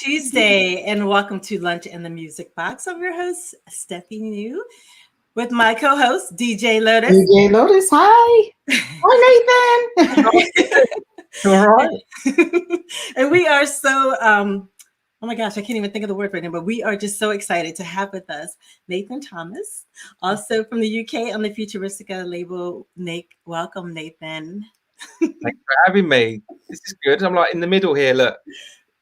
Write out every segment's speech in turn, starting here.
Tuesday, and welcome to Lunch in the Music Box. I'm your host, Steffi New, with my co-host, DJ Lotus. DJ Lotus, hi. Hi, Nathan. All right. And we are so, oh my gosh, I can't even think of the word right now, but we are just so excited to have with us Nathan Thomas, also from the UK on the Futuristica label. Welcome, Nathan. Thanks for having me. This is good. I'm like in the middle here, look.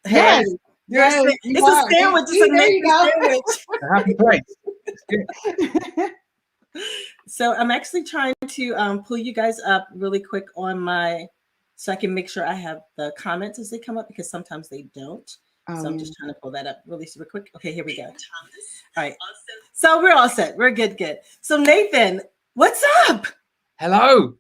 Yes. It's a sandwich. It's a Nathan sandwich. A happy place. It's good. So I'm actually trying to pull you guys up really quick on so I can make sure I have the comments as they come up, because sometimes they don't. So I'm just trying to pull that up really super quick. Okay, here we go. All right. So we're all set. We're good. So Nathan, what's up? Hello.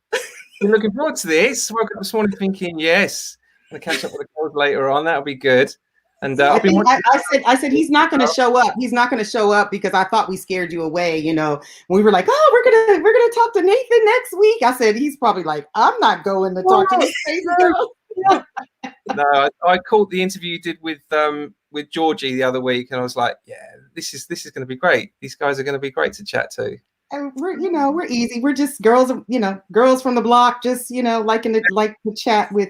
Been looking forward to this. Woke up this morning thinking, yes, I'm gonna catch up with the girls later on. That'll be good. And I said he's not going to show up. He's not going to show up because I thought we scared you away. You know, we were like, oh, we're gonna talk to Nathan next week. I said he's probably like, I'm not going to talk to these crazy girls. No, I called the interview you did with Georgie the other week, and I was like, yeah, this is going to be great. These guys are going to be great to chat to. And we're easy. We're just girls, girls from the block, just like to chat with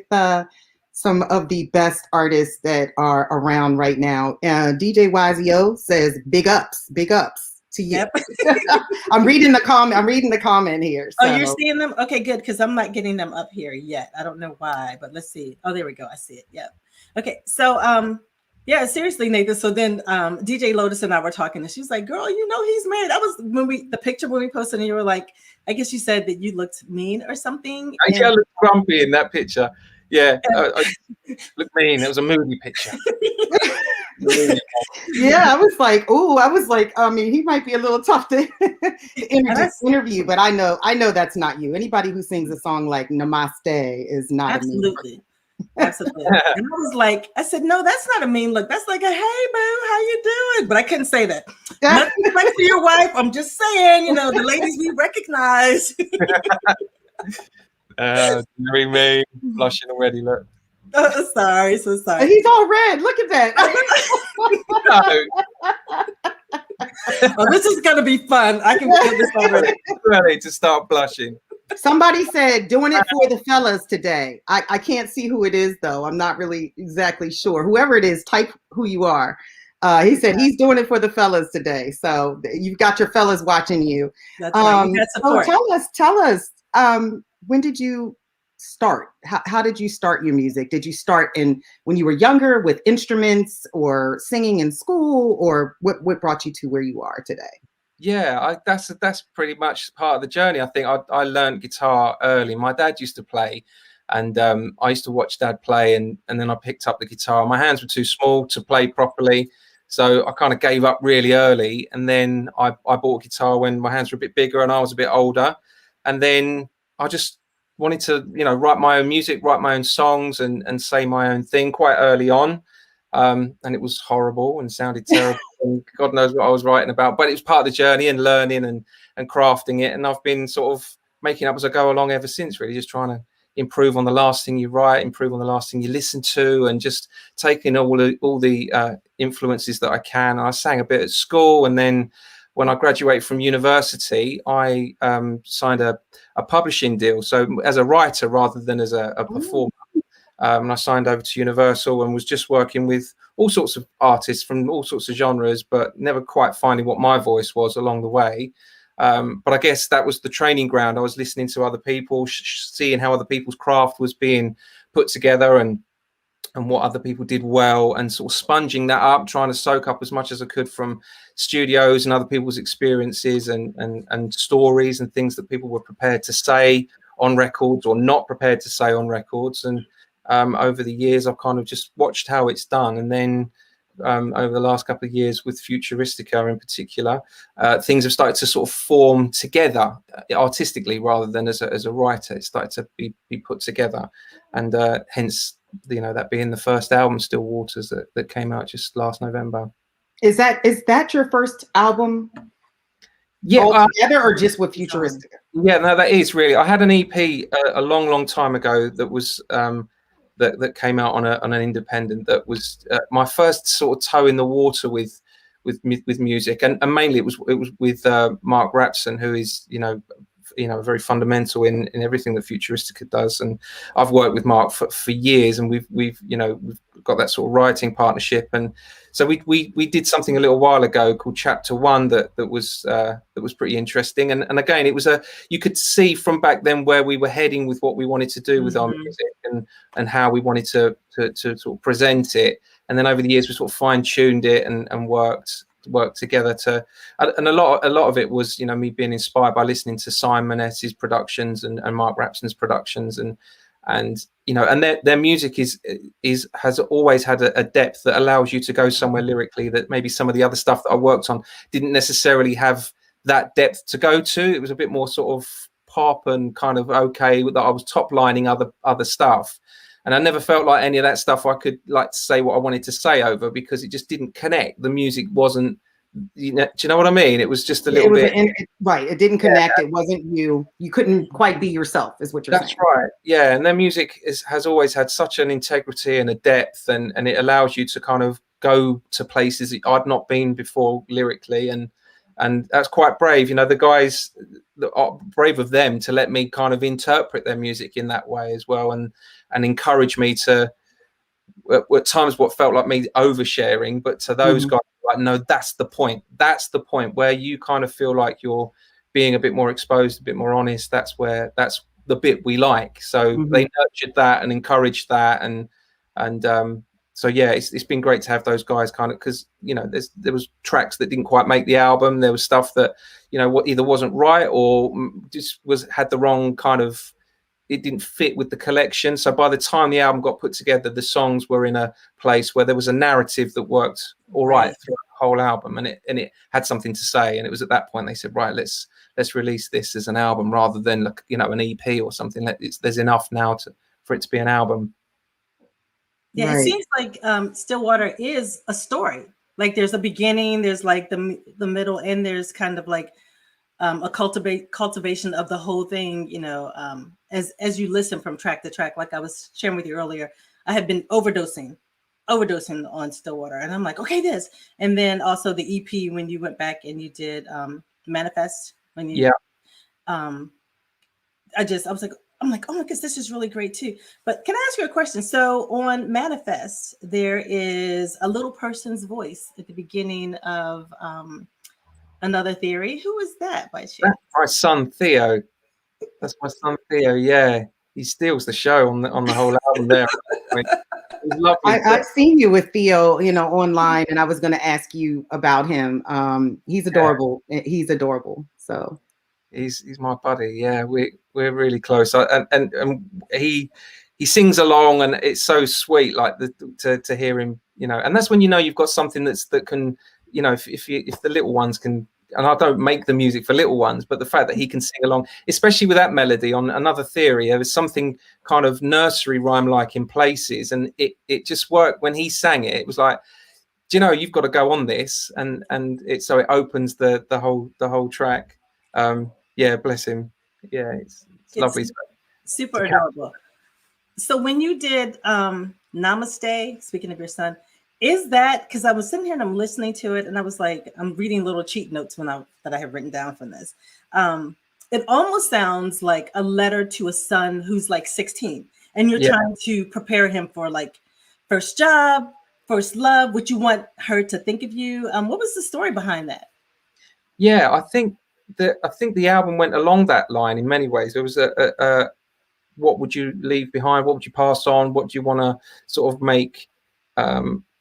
some of the best artists that are around right now. DJ YZO says big ups to you. Yep. I'm reading the comment here. So. Oh, you're seeing them? Okay, good, because I'm not getting them up here yet. I don't know why, but let's see. Oh, there we go. I see it. Yep. Okay, so yeah, seriously, Nathan. So then DJ Lotus and I were talking, and she was like, girl, he's married. That was the picture when we posted, and you were like, I guess you said that you looked mean or something. I looked grumpy in that picture. Yeah, I looked mean. It was a moody picture. Yeah, I was like, he might be a little tough to interview, but I know that's not you. Anybody who sings a song like Namaste is not absolutely. And I said, no, that's not a mean look. That's like a, hey, boo, how you doing? But I couldn't say that. Nothing like to your wife. I'm just saying, the ladies we recognize. Very mean, blushing already. Look. Oh, sorry, so sorry. He's all red. Look at that. Oh, this is gonna be fun. I can feel this already. Ready to start blushing. Somebody said doing it for the fellas today. I can't see who it is though. I'm not really exactly sure. Whoever it is, type who you are. He said he's doing it for the fellas today. So you've got your fellas watching you. That's right. So tell us. When did you start? How did you start your music? Did you start when you were younger with instruments or singing in school, or what brought you to where you are today? Yeah, that's pretty much part of the journey. I think I learned guitar early. My dad used to play, and I used to watch Dad play, and then I picked up the guitar. My hands were too small to play properly, so I kind of gave up really early. And then I bought a guitar when my hands were a bit bigger and I was a bit older. And then I just wanted to, write my own music, write my own songs, and say my own thing quite early on. And it was horrible and sounded terrible. And God knows what I was writing about. But it was part of the journey and learning and crafting it. And I've been sort of making up as I go along ever since, really, just trying to improve on the last thing you write, improve on the last thing you listen to, and just taking all the influences that I can. I sang a bit at school, and then when I graduated from university, I signed a publishing deal. So as a writer rather than as a performer. And I signed over to Universal and was just working with all sorts of artists from all sorts of genres, but never quite finding what my voice was along the way. But I guess that was the training ground. I was listening to other people, seeing how other people's craft was being put together and what other people did well, and sort of sponging that up, trying to soak up as much as I could from studios and other people's experiences and stories and things that people were prepared to say on records or not prepared to say on records. And over the years, I've kind of just watched how it's done. And then over the last couple of years with Futuristica in particular, things have started to sort of form together artistically rather than as a writer. It started to be put together. And hence, that being the first album, Still Waters, that came out just last November. Is that your first album? Yeah, together or just with Futuristica? Yeah, no, that is really. I had an EP a long time ago that was that came out on an independent that was my first sort of toe in the water with music, and mainly it was with Mark Rapson, who is very fundamental in everything that Futuristica does. And I've worked with Mark for years, and we've got that sort of writing partnership. And so we did something a little while ago called Chapter One that was pretty interesting. And again, it was you could see from back then where we were heading with what we wanted to do with our music and how we wanted to sort of present it. And then over the years we sort of fine-tuned it and worked together and a lot of it was me being inspired by listening to Simon S's productions and Mark Rapson's productions, and their music has always had a depth that allows you to go somewhere lyrically that maybe some of the other stuff that I worked on didn't necessarily have that depth to go to. It was a bit more sort of pop and kind of okay that I was top lining other stuff. And I never felt like any of that stuff I could say what I wanted to say over, because it just didn't connect. The music wasn't, do you know what I mean? It was just a little bit. Right. It didn't connect. It wasn't you. You couldn't quite be yourself, is what you're saying. That's right. Yeah. And their music has always had such an integrity and a depth, and it allows you to kind of go to places that I'd not been before lyrically. And that's quite brave. The guys, brave of them to let me kind of interpret their music in that way as well, and encourage me to, at times, what felt like me oversharing, but to those guys, no, that's the point. That's the point where you kind of feel like you're being a bit more exposed, a bit more honest. That's the bit we like. So they nurtured that and encouraged that, and so yeah, it's been great to have those guys kind of, because there was tracks that didn't quite make the album. There was stuff that what either wasn't right or just had the wrong kind of, it didn't fit with the collection. So by the time the album got put together, the songs were in a place where there was a narrative that worked all right through the whole album, and it had something to say. And it was at that point they said, right, let's release this as an album rather than an EP or something. There's enough now for it to be an album. Yeah, right. It seems like Stillwater is a story. Like there's a beginning, there's like the middle, and there's kind of like a cultivation of the whole thing, as you listen from track to track. Like I was sharing with you earlier, I had been overdosing on Stillwater, and I'm like, okay, this. And then also the EP, when you went back and you did Manifest, when you I'm like, oh my goodness, this is really great too. But can I ask you a question? So on Manifest, there is a little person's voice at the beginning of Another Theory. Who is that by chance? That's my son Theo. That's my son Theo. Yeah, he steals the show on the whole album there. He's lovely. I've seen you with Theo, online, and I was going to ask you about him. He's adorable. Yeah. He's adorable. So he's my buddy. Yeah, we're really close. And he sings along, and it's so sweet, like to hear him. And that's when you've got something that can, if the little ones can. And I don't make the music for little ones, but the fact that he can sing along, especially with that melody on Another Theory, there was something kind of nursery rhyme like in places, and it just worked when he sang it. It was like, you've got to go on this, and it opens the whole track. Yeah, bless him. Yeah, it's lovely. Super adorable. So when you did Namaste, speaking of your son, is that, because I was sitting here and I'm listening to it, and I was like, I'm reading little cheat notes that I have written down from this. It almost sounds like a letter to a son who's like 16, and you're trying to prepare him for like first job, first love, what you want her to think of you. What was the story behind that? Yeah, I think the album went along that line in many ways. There was a what would you leave behind? What would you pass on? What do you want to sort of make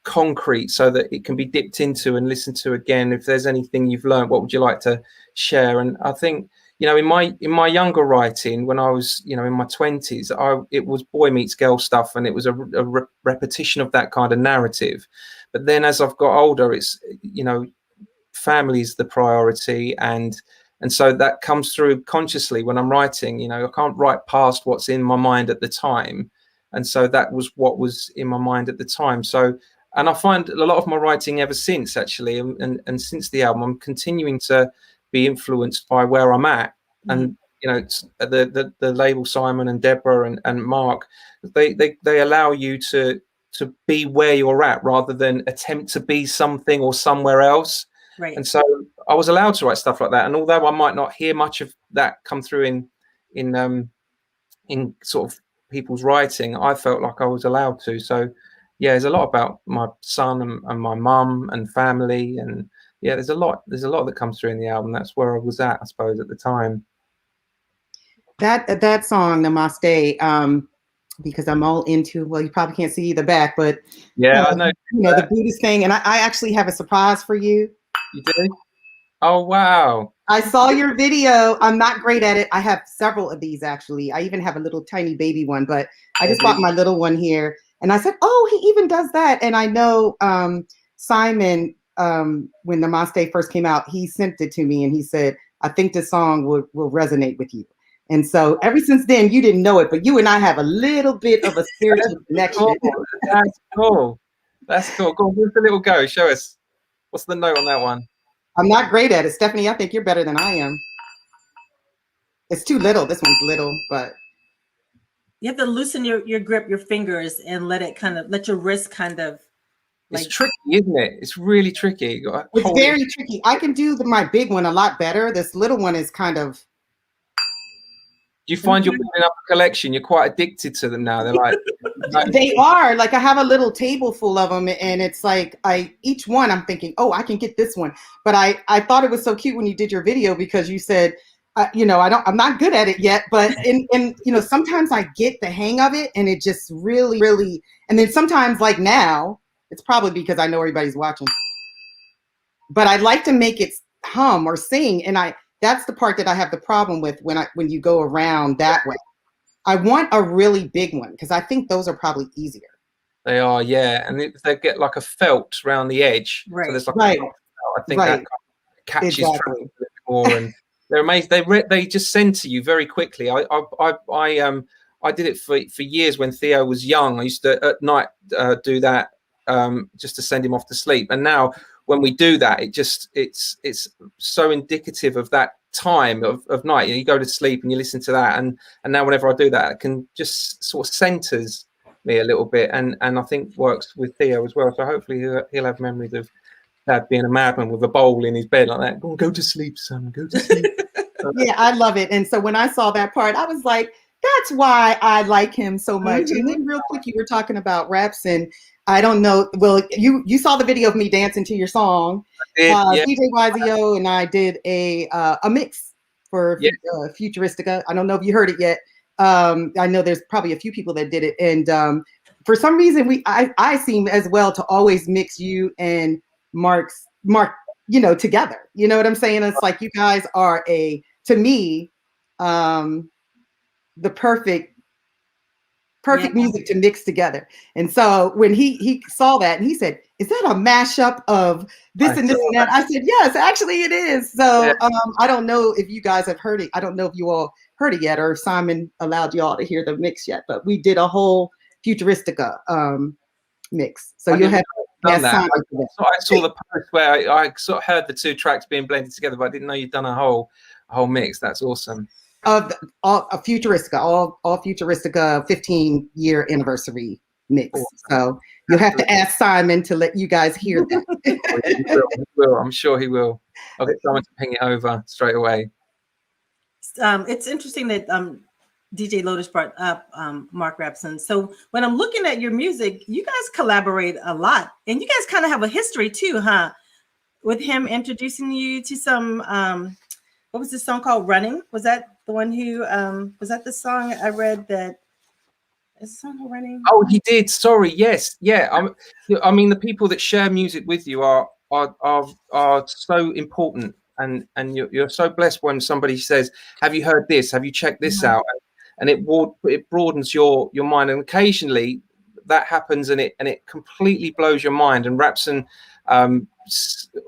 concrete so that it can be dipped into and listened to again? If there's anything you've learned, what would you like to share? And I think in my younger writing, when I was in my 20s, it was boy meets girl stuff, and it was a repetition of that kind of narrative. But then as I've got older, it's family is the priority, and so that comes through consciously when I'm writing. I can't write past what's in my mind at the time, and so that was what was in my mind at the time. So, and I find a lot of my writing ever since, actually, and since the album, I'm continuing to be influenced by where I'm at. And you know, the label Simon and Deborah and Mark, they allow you to be where you're at rather than attempt to be something or somewhere else. Right. And so I was allowed to write stuff like that. And although I might not hear much of that come through in sort of people's writing, I felt like I was allowed to. So yeah, there's a lot about my son and my mum and family, and yeah, there's a lot that comes through in the album. That's where I was at, I suppose, at the time. That song, Namaste, because I'm all into, well, you probably can't see the back, but yeah, I know, you know, the Buddhist thing. And I actually have a surprise for you. You do? Oh, wow. I saw your video. I'm not great at it. I have several of these, actually. I even have a little tiny baby one, but I just bought my little one here. And I said, oh, he even does that. And I know Simon, when Namaste first came out, he sent it to me and he said, I think this song will resonate with you. And so ever since then, you didn't know it, but you and I have a little bit of a spiritual connection. Cool. That's cool. That's cool. Go on, give us a little go. Show us. What's the note on that one? I'm not great at it. Stephanie, I think you're better than I am. It's too little. This one's little, but. You have to loosen your grip, your fingers, and let your wrist kind of. It's tricky, isn't it? It's really tricky. It's very tricky. I can do my big one a lot better. This little one is kind of. Do you find you're building up a collection? You're quite addicted to them now. They're like they are. Like I have a little table full of them, and it's like each one I'm thinking, oh, I can get this one. But I thought it was so cute when you did your video because you said, you know, I'm not good at it yet, but you know, sometimes I get the hang of it, and it just really, and then sometimes like now, it's probably because I know everybody's watching, but I like to make it hum or sing, and that's the part that I have the problem with when you go around that way. I want a really big one because I think those are probably easier. They are, yeah, and they get like a felt around the edge. Right. So there's like right. I think that kind of catches exactly. a bit more, and they're amazing. They just send to you very quickly. I did it for years when Theo was young. I used to at night do that just to send him off to sleep, and now when we do that, it's so indicative of that time of night. You go to sleep and you listen to that, and now whenever I do that, it can just sort of centers me a little bit, and I think works with Theo as well. So hopefully he'll have memories of Dad being a madman with a bowl in his bed like that. Go to sleep, son. Go to sleep. Yeah, I love it. And so when I saw that part, I was like, that's why I like him so much. And then real quick, you were talking about reps, and I don't know. Well, you saw the video of me dancing to your song. Yeah. DJ YZO and I did a mix for Futuristica. I don't know if you heard it yet. I know there's probably a few people that did it, and for some reason I seem as well to always mix you and Mark, you know, together. You know what I'm saying? It's like you guys are to me, the perfect music to mix together. And so when he saw that and he said, is that a mashup of this and this and that? I said, yes, actually it is. So I don't know if you guys have heard it. I don't know if you all heard it yet, or if Simon allowed you all to hear the mix yet, but we did a whole Futuristica mix. So you'll have done that. I saw the post where I sort of heard the two tracks being blended together, but I didn't know you'd done a whole mix. That's awesome. Of all Futuristica, all Futuristica 15-year anniversary mix. Awesome. So you'll have to ask Simon to let you guys hear that. He will. I'm sure he will. I'll get someone to ping it over straight away. It's interesting that DJ Lotus brought up Mark Rapson. So when I'm looking at your music, you guys collaborate a lot, and you guys kind of have a history too, huh? With him introducing you to some, what was this song called? Running? Was that the one who, was that the song I read that, is the song called Running? Oh, he did. Sorry. Yes. Yeah. I mean, the people that share music with you are so important. And you're so blessed when somebody says, have you heard this? Have you checked this out? And it broadens your mind. And occasionally that happens and it completely blows your mind. And Rapson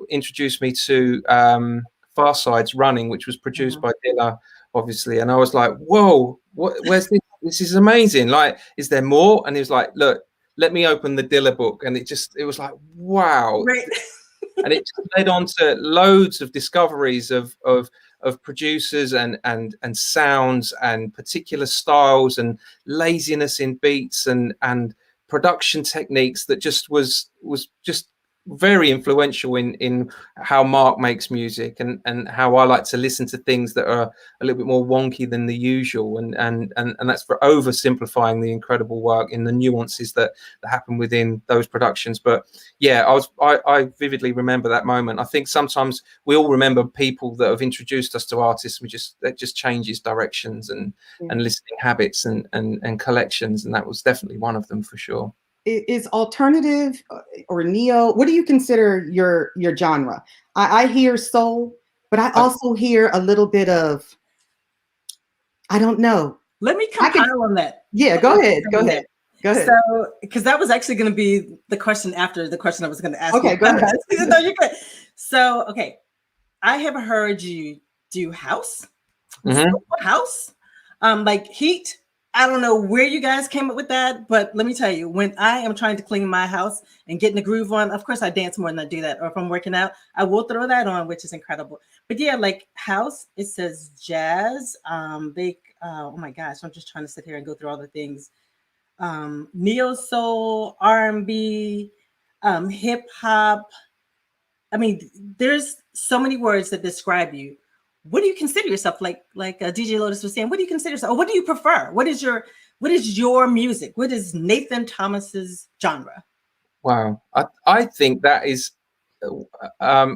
introduced me to Farside's Running, which was produced by Dilla, obviously. And I was like, whoa, where's this? This is amazing. Like, is there more? And he was like, look, let me open the Dilla book. And it was like, wow. Right. And it led on to loads of discoveries of of producers and sounds and particular styles and laziness in beats and production techniques that just was just very influential in how Mark makes music and how I like to listen to things that are a little bit more wonky than the usual, and that's for oversimplifying the incredible work in the nuances that happen within those productions. But yeah, I vividly remember that moment. I think sometimes we all remember people that have introduced us to artists. That just changes directions and listening habits and collections, and that was definitely one of them for sure. Is alternative or neo, what do you consider your genre? I hear soul, but I also hear a little bit of, I don't know. Let me compile on that. Yeah, go ahead. So, because that was actually going to be the question after the question I was going to ask. Okay, go ahead. No, you're good. So, okay, I have heard you do house, house, like Heat. I don't know where you guys came up with that, but let me tell you, when I am trying to clean my house and getting the groove on, of course I dance more than I do that. Or if I'm working out, I will throw that on, which is incredible. But yeah, like house, it says jazz. Oh my gosh, I'm just trying to sit here and go through all the things. Neo soul, R&B, hip hop. I mean, there's so many words that describe you. What do you consider yourself? Like DJ Lotus was saying, what do you consider yourself? Or what do you prefer? What is your music? What is Nathan Thomas's genre? Wow, I think that is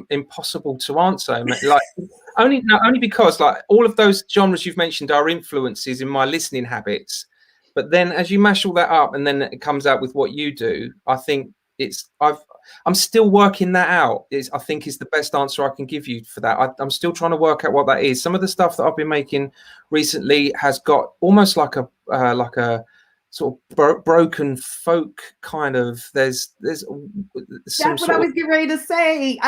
impossible to answer. Like only because like all of those genres you've mentioned are influences in my listening habits. But then as you mash all that up and then it comes out with what you do, I think I'm still working that out. I think is the best answer I can give you for that. I'm still trying to work out what that is. Some of the stuff that I've been making recently has got almost like a sort of broken folk kind of. There's that's what I was getting ready to say.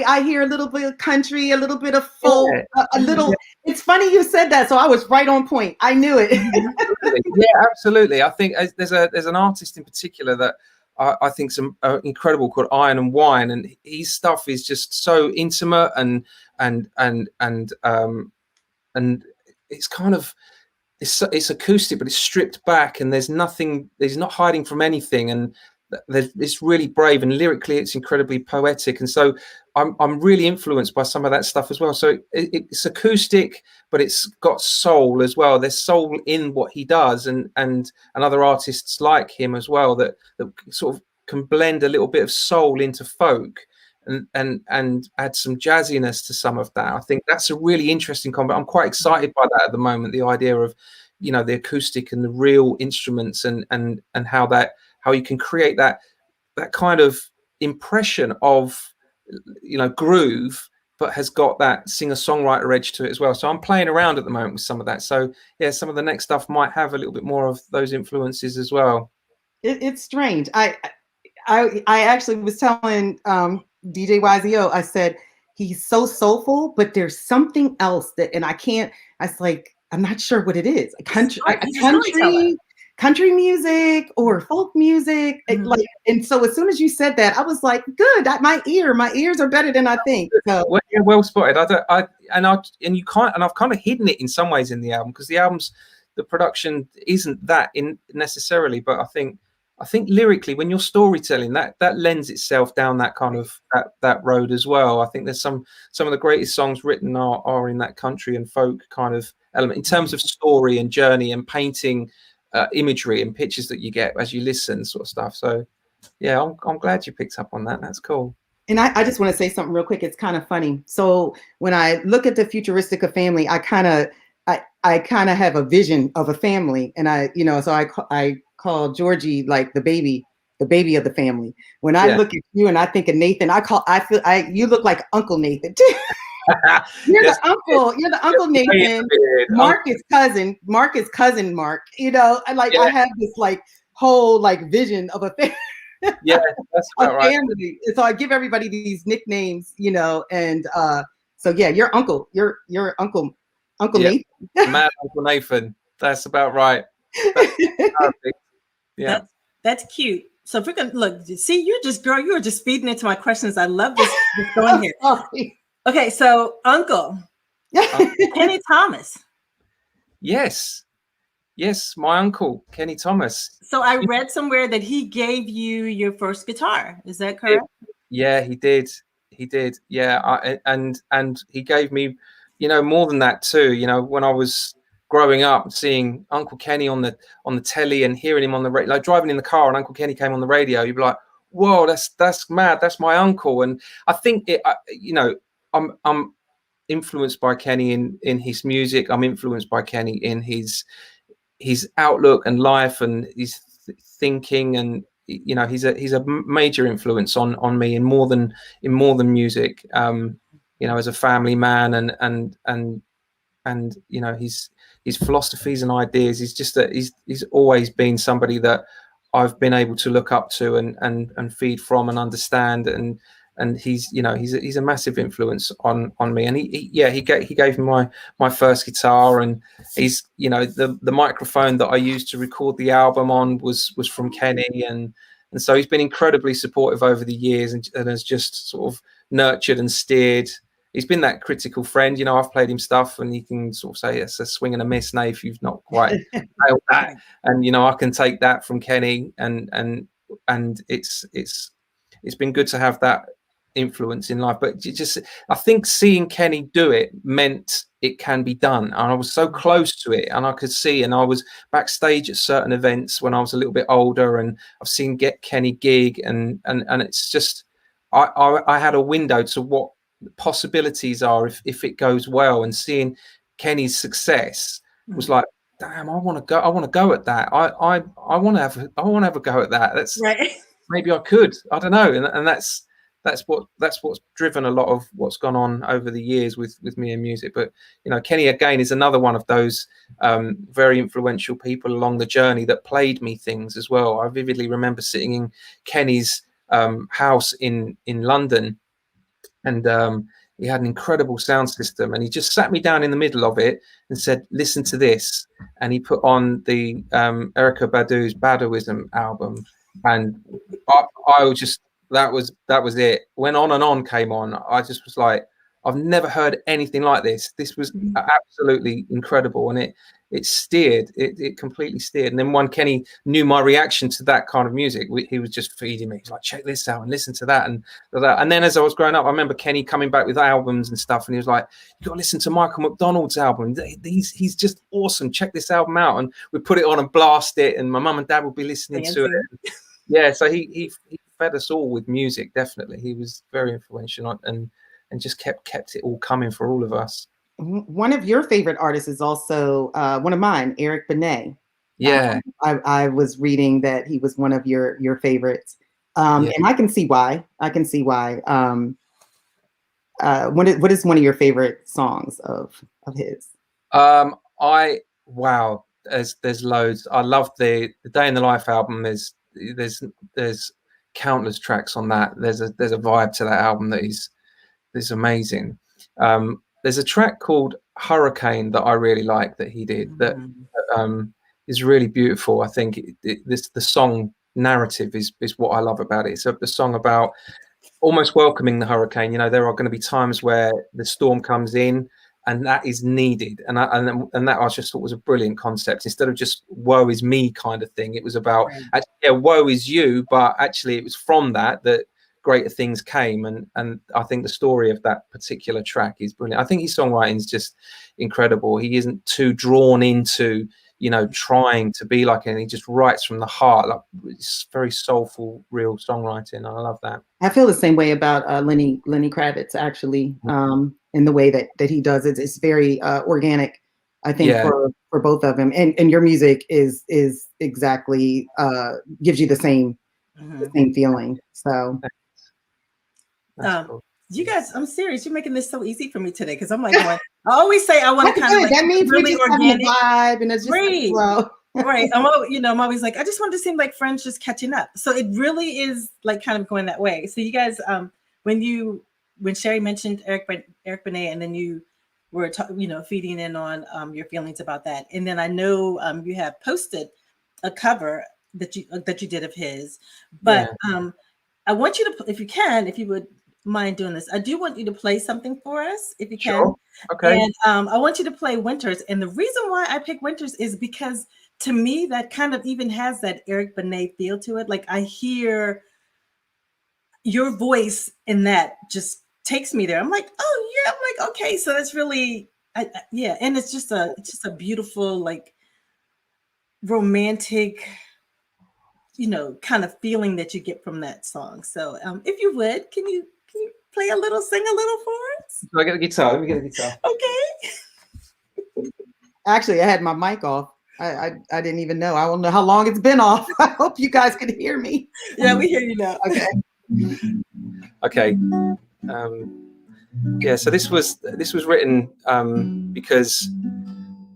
I hear a little bit of country, a little bit of folk, a little. It's funny you said that, so I was right on point. I knew it. Yeah, absolutely. I think there's an artist in particular that I think some incredible called Iron and Wine, and his stuff is just so intimate and it's kind of it's acoustic, but it's stripped back, and there's nothing. He's not hiding from anything, and it's really brave, and lyrically it's incredibly poetic, and so I'm really influenced by some of that stuff as well. So it's acoustic, but it's got soul as well. There's soul in what he does, and other artists like him as well that sort of can blend a little bit of soul into folk and add some jazziness to some of that. I think that's a really interesting combo. I'm quite excited by that at the moment. The idea of the acoustic and the real instruments and how you can create that kind of impression of groove, but has got that singer-songwriter edge to it as well. So I'm playing around at the moment with some of that. So yeah, some of the next stuff might have a little bit more of those influences as well. It's strange. I actually was telling DJ YZO, I said he's so soulful, but there's something else and I can't. I was like, I'm not sure what it is. Country music or folk music, like, and so as soon as you said that, I was like, good. My ears are better than I think. So well, yeah, well spotted. I've kind of hidden it in some ways in the album, because the production isn't that necessarily, but I think lyrically, when you're storytelling, that lends itself down that kind of that road as well. I think there's some of the greatest songs written are in that country and folk kind of element in terms of story and journey and painting. Imagery and pictures that you get as you listen, sort of stuff. So yeah, I'm glad you picked up on that. That's cool. And I just want to say something real quick. It's kind of funny. So when I look at the Futuristica family, I kind of have a vision of a family, and so I call Georgie like the baby of the family. When I look at you and I think of Nathan, you look like Uncle Nathan too. You're the uncle Nathan. Mark is cousin Mark. I have this like whole like vision of a family. Yeah, that's about right. Family. And so I give everybody these nicknames, and so yeah, your uncle, your uncle Nathan. Mad Uncle Nathan. That's about right. That's perfect. Yeah, that's cute. So if we're gonna look, see, you are just feeding into my questions. I love this going here. Okay, so Uncle, Kenny Thomas. Yes, my uncle Kenny Thomas. So I read somewhere that he gave you your first guitar. Is that correct? Yeah, he did. Yeah, and he gave me, more than that too. When I was growing up, seeing Uncle Kenny on the telly and hearing him on the radio, like driving in the car and Uncle Kenny came on the radio, you'd be like, "Whoa, that's mad! That's my uncle." And I think I'm influenced by Kenny in his music. I'm influenced by Kenny in his outlook and life and his thinking, and he's a major influence on me in more than music. As a family man, and his philosophies and ideas. He's just he's always been somebody that I've been able to look up to and feed from and understand, and he's a massive influence on me. And he gave me my first guitar, and he's the microphone that I used to record the album on was from Kenny, and so he's been incredibly supportive over the years, and has just sort of nurtured and steered. He's been that critical friend. I've played him stuff and he can sort of say it's a swing and a miss, Nate, you've not quite nailed that. And I can take that from Kenny, and it's been good to have that influence in life. But I think seeing Kenny do it meant it can be done, and I was so close to it, and I could see, and I was backstage at certain events when I was a little bit older, and I've seen Kenny gig, and it's just I had a window to what possibilities are if it goes well, and seeing Kenny's success was like, damn, I want to go at that. I want to have a go at that. That's right. Maybe I could, I don't know. And that's what's driven a lot of what's gone on over the years with me and music. But Kenny again is another one of those very influential people along the journey that played me things as well. I vividly remember sitting in Kenny's house in London, and he had an incredible sound system, and he just sat me down in the middle of it and said, listen to this. And he put on the Erykah Badu's Baduism album, and I was just, that was it. When On and On came on, I just was like, I've never heard anything like this. This was absolutely incredible, and it steered, it completely steered. And then when Kenny knew my reaction to that kind of music, he was just feeding me. He's like, check this out and listen to that. And then as I was growing up, I remember Kenny coming back with albums and stuff, and he was like, you got to listen to Michael McDonald's album. He's just awesome. Check this album out. And we put it on and blast it, and my mum and dad would be listening to it. Yeah, so he fed us all with music. Definitely, he was very influential, and just kept it all coming for all of us. One of your favorite artists is also one of mine, Eric Benet. Yeah, I was reading that he was one of your favorites, and I can see why. What is one of your favorite songs of his? There's loads. I love the Day in the Life album. There's countless tracks on that. There's a vibe to that album that is amazing. There's a track called Hurricane that I really like that he did that is really beautiful. I think the song narrative is what I love about it. It's the song about almost welcoming the hurricane. There are going to be times where the storm comes in, and that is needed. And that I just thought was a brilliant concept. Instead of just woe is me kind of thing, it was about woe is you, but actually it was from that greater things came. And I think the story of that particular track is brilliant. I think his songwriting is just incredible. He isn't too drawn into trying to be like, and he just writes from the heart. Like, it's very soulful, real songwriting. I love that. I feel the same way about Lenny Kravitz, actually, in the way that he does it. It's very organic, I think, for both of them. And your music is exactly gives you the same feeling. So cool. You guys, I'm serious. You're making this so easy for me today, because I'm like, I always say I want to kind of like, that means really organic vibe, and it's just right. Well. Right. I'm always like, I just want to seem like friends just catching up. So it really is like kind of going that way. So you guys, when Sherry mentioned Eric Benet, and then you were feeding in on your feelings about that, and then I know you have posted a cover that you did of his, but I want you to, if you would mind doing this, I do want you to play something for us, if you can. Okay. And I want you to play Winters. And the reason why I pick Winters is because to me, that kind of even has that Eric Benet feel to it. Like I hear your voice in that just takes me there. I'm like, oh yeah. I'm like, okay, so that's really, yeah. And it's just a beautiful, like romantic, kind of feeling that you get from that song. So if you would, can you play a little, sing a little for us? Do I get the guitar? Let me get the guitar. Okay. Actually, I had my mic off. I didn't even know. I don't know how long it's been off. I hope you guys can hear me. Yeah, we hear you now. Okay. Okay. Yeah. So this was written because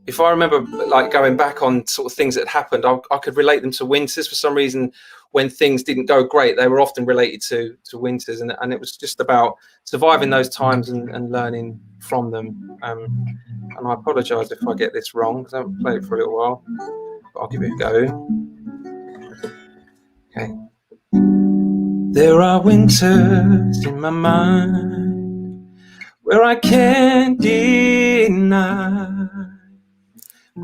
if I remember, like going back on sort of things that happened, I could relate them to winters for some reason. When things didn't go great, they were often related to winters, and it was just about surviving those times and learning from them. And I apologise if I get this wrong because I haven't played it for a little while, but I'll give it a go. Okay. There are winters in my mind where I can't deny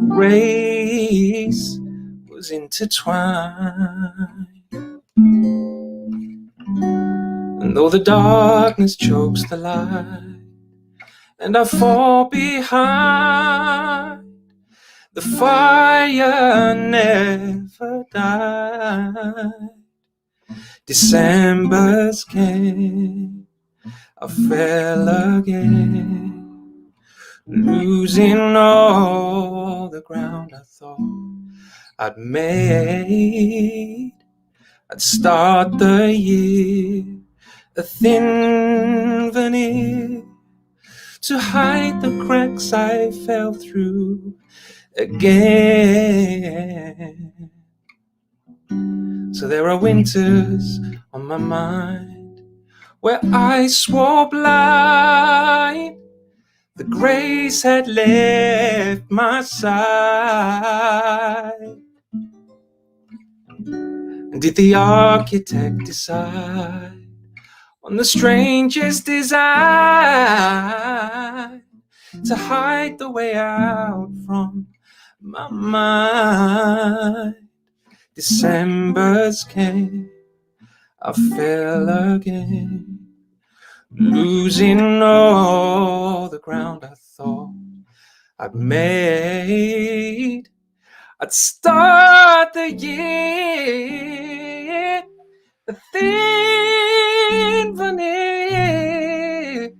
grace was intertwined. And though the darkness chokes the light and I fall behind, the fire never died. December's came, I fell again, losing all the ground I thought I'd made. I'd start the year a thin veneer to hide the cracks I fell through again. So there are winters on my mind where I swore blind the grace had left my side. And did the architect decide on the strangest design to hide the way out from my mind? December's came, I fell again, losing all the ground I thought I'd made. I'd start the year a thin veneer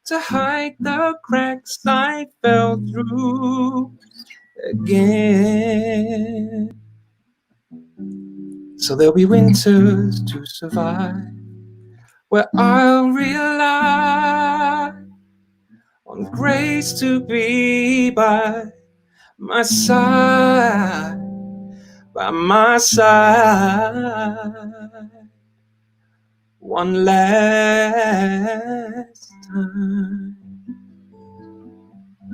to hide the cracks I fell through again. So there'll be winters to survive where I'll rely on grace to be by my side, by my side, one last time.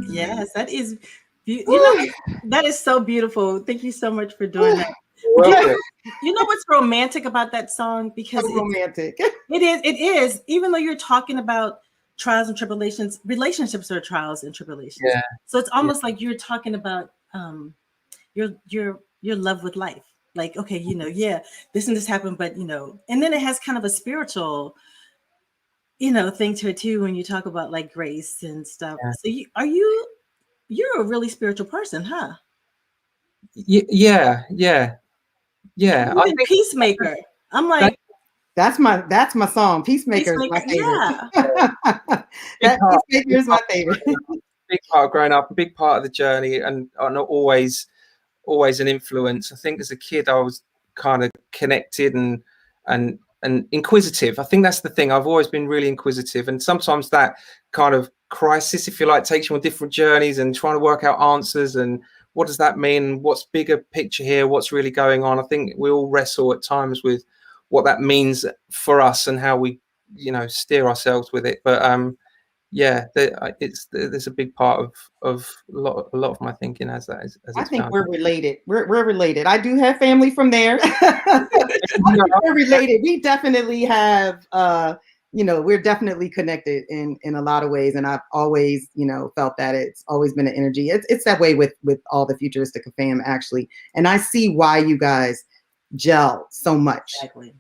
Yes, that is, that is so beautiful. Thank you so much for doing that. You know what's romantic about that song? Because it's romantic. It is. Even though you're talking about trials and tribulations, relationships are trials and tribulations. Yeah. So it's almost like you're talking about your love with life. Like, okay, yeah, this and this happened, but and then it has kind of a spiritual, thing to it too when you talk about like grace and stuff. Yeah. So you're a really spiritual person, huh? Yeah. I think Peacemaker. I'm like, that's my song. Peacemaker is my favorite. Yeah. Peacemaker is my favorite. Big part of growing up, a big part of the journey, and not always an influence. I think as a kid I was kind of connected and inquisitive. I think that's the thing. I've always been really inquisitive, and sometimes that kind of crisis, if you like, takes you on different journeys and trying to work out answers and what does that mean? What's bigger picture here? What's really going on? I think we all wrestle at times with what that means for us and how we, steer ourselves with it. But yeah, there's a big part of a lot of my thinking as that. I think we're related. We're related. I do have family from there. We're related. We definitely have we're definitely connected in a lot of ways, and I've always, felt that it's always been an energy. It's that way with all the Futuristica fam, actually, and I see why you guys gel so much. Exactly.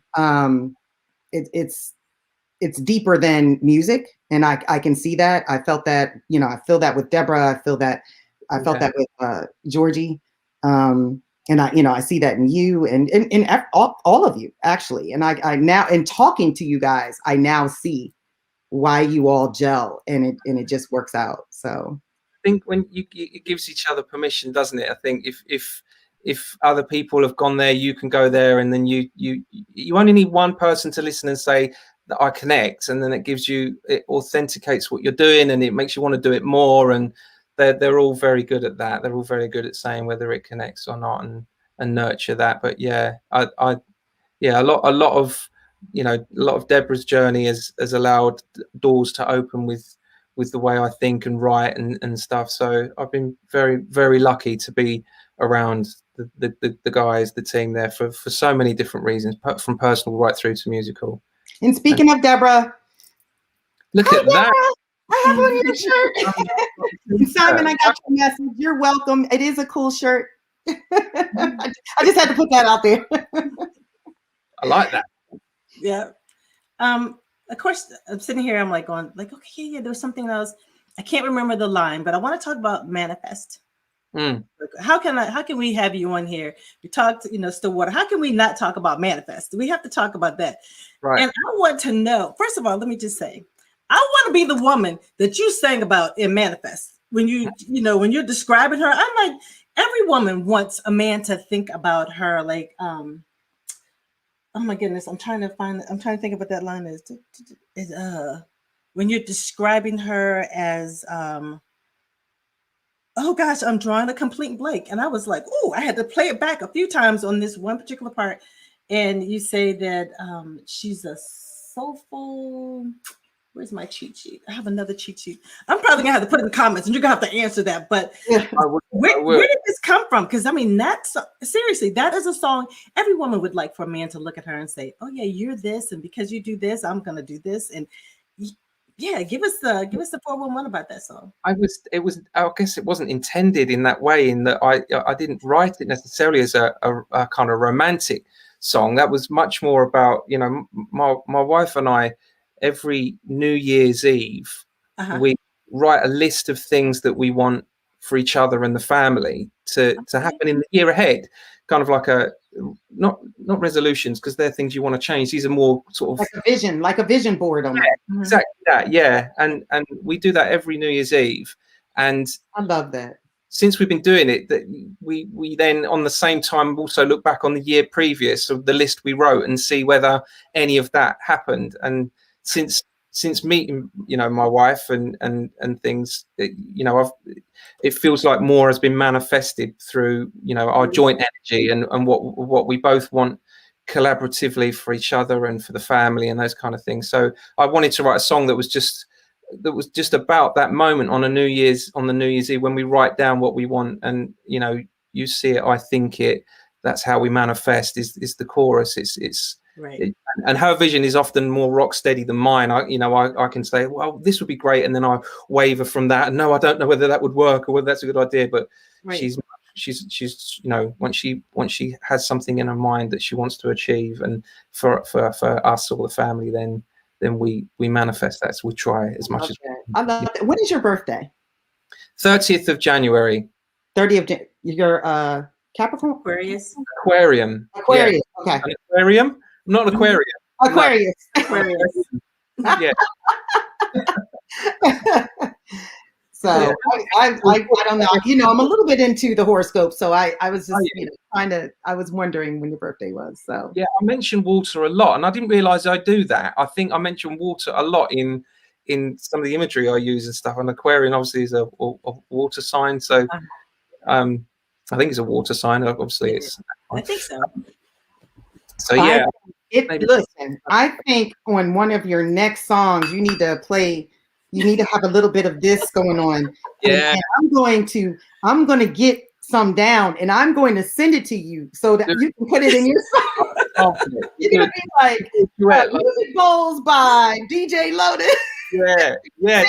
It's deeper than music, and I can see that. I felt that, I feel that with Deborah. I felt that with Georgie. And I see that in you and all of you, actually. And I now, in talking to you guys, I now see why you all gel, and it just works out. So I think when it gives each other permission, doesn't it? I think if other people have gone there, you can go there, and then you only need one person to listen and say that I connect, and then it authenticates what you're doing, and it makes you want to do it more. And they're all very good at that. They're all very good at saying whether it connects or not, and nurture that. But yeah, a lot of Deborah's journey has allowed doors to open with the way I think and write and stuff. So I've been very, very lucky to be around the guys, the team there for so many different reasons, from personal right through to musical. And speaking of Deborah, look at Deborah, that. I have on your shirt. Simon, I got your message. You're welcome. It is a cool shirt. I just had to put that out there. I like that. Yeah. Of course, I'm sitting here. I'm like going, like, okay, yeah. There was something else. I can't remember the line, but I want to talk about manifest. How can we have you on here? We talked, Stillwater. How can we not talk about manifest? We have to talk about that. Right. And I want to know. First of all, let me just say, I want to be the woman that you sang about in Manifest. When when you're describing her, I'm like, every woman wants a man to think about her. Like, oh my goodness, I'm trying to think of what that line is. When you're describing her as, oh gosh, I'm drawing a complete blank. And I was like, oh, I had to play it back a few times on this one particular part. And you say that she's a soulful. Where's my cheat sheet? I have another cheat sheet. I'm probably gonna have to put it in the comments, and you're gonna have to answer that. But where did this come from? Because I mean, seriously, that is a song every woman would like for a man to look at her and say, "Oh yeah, you're this, and because you do this, I'm gonna do this." And yeah, give us the 411 about that song. I guess it wasn't intended in that way. In that I didn't write it necessarily as a kind of romantic song. That was much more about my wife and I. Every New Year's Eve, we write a list of things that we want for each other and the family to happen in the year ahead. Kind of like not resolutions, because they're things you want to change. These are more sort of like a vision board on that. Exactly that, yeah. And we do that every New Year's Eve. And I love that. Since we've been doing it, that we then on the same time also look back on the year previous of the list we wrote and see whether any of that happened. And since meeting my wife and things, it feels like more has been manifested through our joint energy and what we both want collaboratively for each other and for the family and those kind of things. So I wanted to write a song that was just about that moment on the New Year's Eve, when we write down what we want, and you see it, I think it. That's how we manifest. Is the chorus? It's right. And her vision is often more rock steady than mine. I can say, well, this would be great, and then I waver from that. And no, I don't know whether that would work or whether that's a good idea. But right. she's once she has something in her mind that she wants to achieve, and for us or the family, then we manifest that. So we try as much as we can. I love it. When is your birthday? 30th of January. 30th. You're Capricorn? Aquarium. Yeah. Okay. An aquarium? Not an aquarium. Aquarius. Yeah. So I don't know. I'm a little bit into the horoscope, so I was just I was wondering when your birthday was. So yeah, I mentioned water a lot, and I didn't realize I do that. I think I mentioned water a lot in some of the imagery I use and stuff. And Aquarian obviously is a water sign, so I think it's a water sign. Obviously, I think so. So yeah. Listen, I think on one of your next songs, you need to have a little bit of this going on. Yeah. And I'm going to get some down, and I'm going to send it to you so that you can put it in your song. You're gonna be like music bowls by DJ Lotus. Yeah.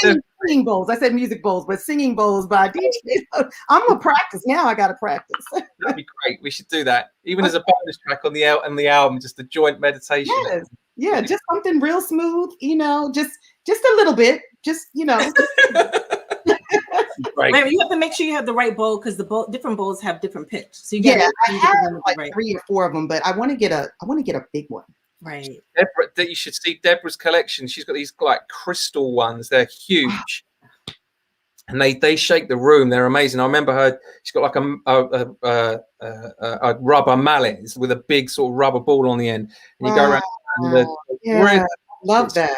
Singing bowls. I said music bowls, but singing bowls by DJ Lotus. I'm gonna practice now. I gotta practice. That'd be great. We should do that, even as a bonus track on the album, just a joint meditation. Yes. Yeah, just something real smooth. Just a little bit. Just Right. You have to make sure you have the right bowl because the different bowls have different pitch. So I have like 3 or 4 of them, but I want to get a big one. Right. Deborah, that you should see Deborah's collection. She's got these like crystal ones. They're huge, and they shake the room. They're amazing. I remember her. She's got like a rubber mallet with a big sort of rubber ball on the end, and you go around. I love that.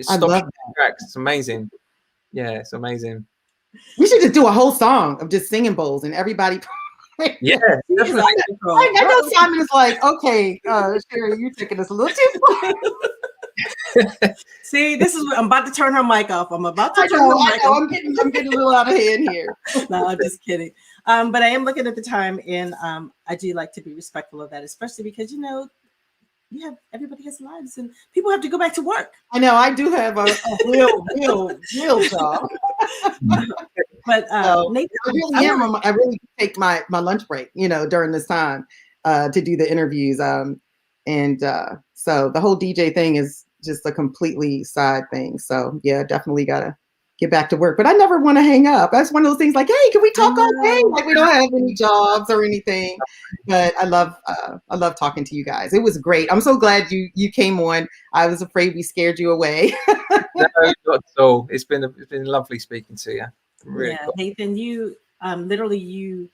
I love that. Tracks. It's amazing. Yeah, it's amazing. We should just do a whole song of just singing bowls and everybody. Yeah, definitely. I know Simon is like, okay, Sherry, you're taking this a little too far. See, this is what I'm about to turn her mic off. I'm about to turn her mic off. I'm getting a little out of hand here. No, I'm just kidding. But I am looking at the time, and I do like to be respectful of that, especially because everybody has lives and people have to go back to work. I know I do have a real job. But Nathan, I really take my lunch break, during this time to do the interviews. So the whole DJ thing is just a completely side thing. So yeah, definitely gotta get back to work. But I never want to hang up. That's one of those things like, hey, can we talk all day? Like we don't have any jobs or anything. But I love talking to you guys. It was great. I'm so glad you came on. I was afraid we scared you away. No, not at all. It's been lovely speaking to you. Really cool. Nathan, you literally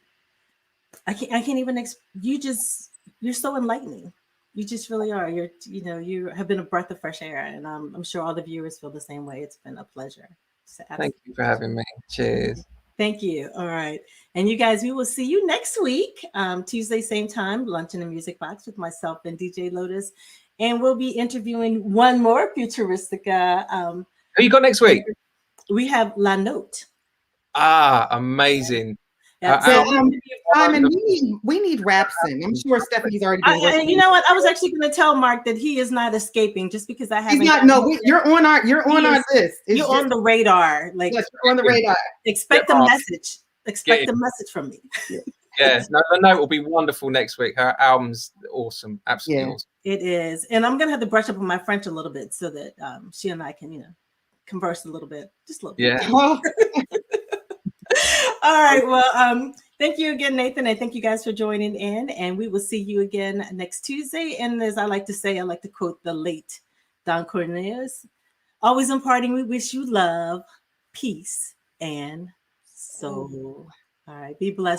I can't even you're so enlightening. You just really are. You have been a breath of fresh air, and I'm sure all the viewers feel the same way. It's been a pleasure. Thank you for having me. Cheers. Thank you. All right. And you guys, we will see you next week, Tuesday, same time, Lunch in the Music Box with myself and DJ Lotus. And we'll be interviewing one more Futuristica. Who you got next week? We have La Note. Amazing. Simon, we need Rapson. I'm sure Stephanie's already been working. You know what? I was actually going to tell Mark that he is not escaping just because I haven't. He's not. No, you're on our list. You're on the radar. Like yes, you're on the radar. Expect a message. Expect a message from me. Yeah, no, The Note will be wonderful next week. Her album's awesome, absolutely awesome. It is, and I'm gonna have to brush up on my French a little bit so that she and I can, converse a little bit, just a little bit. Yeah. All right. Well, thank you again, Nathan, and thank you guys for joining in. And we will see you again next Tuesday. And as I like to say, I like to quote the late Don Cornelius: "Always imparting, we wish you love, peace, and soul." All right. Be blessed.